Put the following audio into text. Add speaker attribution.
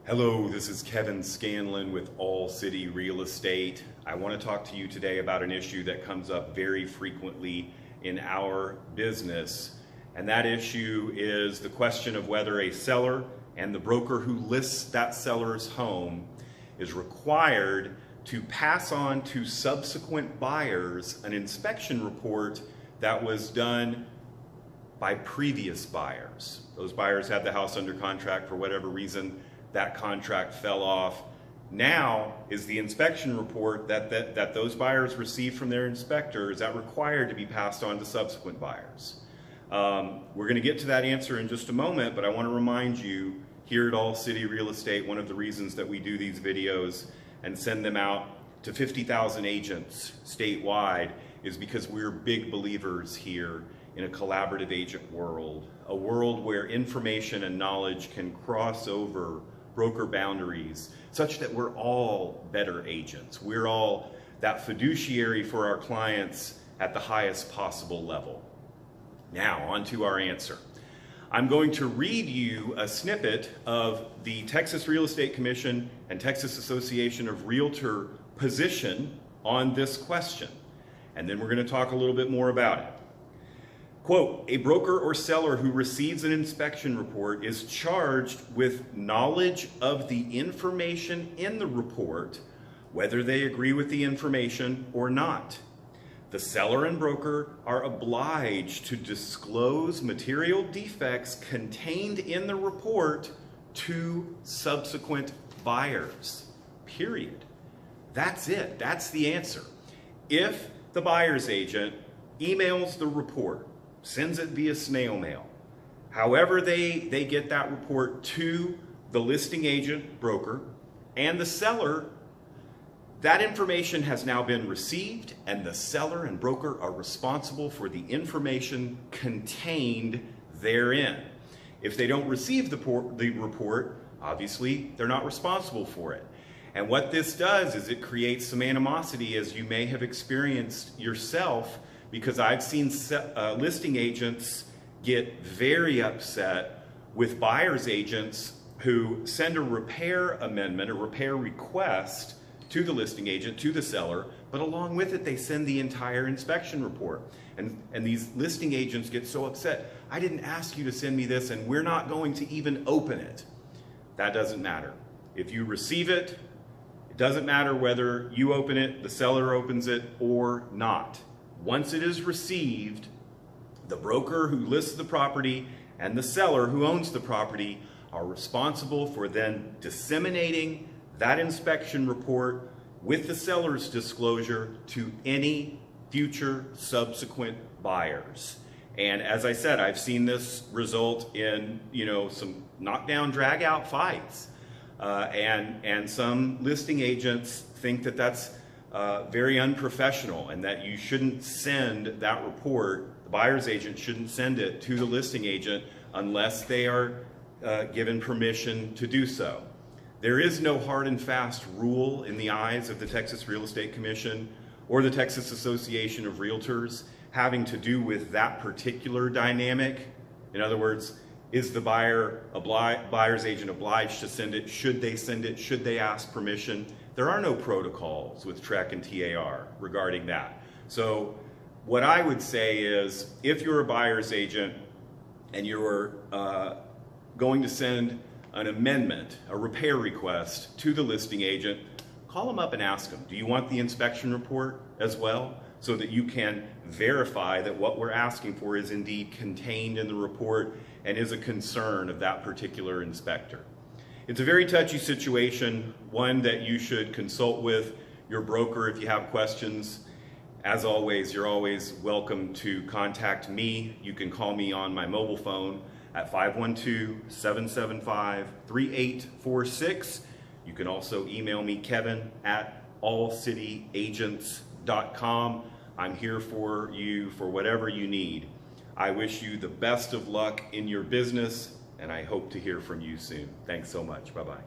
Speaker 1: Hello, this is Kevin Scanlon with All City Real Estate. I want to talk to you today about an issue that comes up very frequently in our business, and that issue is the question of whether a seller and the broker who lists that seller's home is required to pass on to subsequent buyers an inspection report that was done by previous buyers. Those buyers had the house under contract for whatever reason. That contract fell off. Now is the inspection report that those buyers received from their inspector, is that required to be passed on to subsequent buyers? We're going to get to that answer in just a moment, but I want to remind you here at All City Real Estate, one of the reasons that we do these videos and send them out to 50,000 agents statewide is because we're big believers here in a collaborative agent world, a world where information and knowledge can cross over broker boundaries such that we're all better agents. We're all that fiduciary for our clients at the highest possible level. Now, on to our answer. I'm going to read you a snippet of the Texas Real Estate Commission and Texas Association of Realtor position on this question, and then we're going to talk a little bit more about it. Quote, a broker or seller who receives an inspection report is charged with knowledge of the information in the report, whether they agree with the information or not. The seller and broker are obliged to disclose material defects contained in the report to subsequent buyers, period. That's it. That's the answer. If the buyer's agent emails the report, sends it via snail mail, however they get that report to the listing agent, broker, and the seller, that information has now been received, and the seller and broker are responsible for the information contained therein. If they don't receive the report, obviously they're not responsible for it. And what this does is it creates some animosity, as you may have experienced yourself, because I've seen listing agents get very upset with buyer's agents who send a repair amendment, a repair request to the listing agent, to the seller, but along with it they send the entire inspection report. And these listing agents get so upset, I didn't ask you to send me this and we're not going to even open it. That doesn't matter. If you receive it, it doesn't matter whether you open it, the seller opens it, or not. Once it is received, the broker who lists the property and the seller who owns the property are responsible for then disseminating that inspection report with the seller's disclosure to any future subsequent buyers. And as I said, I've seen this result in some knockdown, drag out fights. And some listing agents think that that's very unprofessional and that you shouldn't send that report, the buyer's agent shouldn't send it to the listing agent unless they are given permission to do so. There is no hard and fast rule in the eyes of the Texas Real Estate Commission or the Texas Association of Realtors having to do with that particular dynamic. In other words, is the buyer's agent obliged to send it? Should they send it? Should they ask permission? There are no protocols with TREC and TAR regarding that. So what I would say is, if you're a buyer's agent and you're going to send an amendment, a repair request to the listing agent, call them up and ask them, do you want the inspection report as well? So that you can verify that what we're asking for is indeed contained in the report and is a concern of that particular inspector. It's a very touchy situation, one that you should consult with your broker if you have questions. As always, you're always welcome to contact me. You can call me on my mobile phone at 512-775-3846. You can also email me, kevin@allcityagents.com. I'm here for you for whatever you need. I wish you the best of luck in your business, and I hope to hear from you soon. Thanks so much. Bye-bye.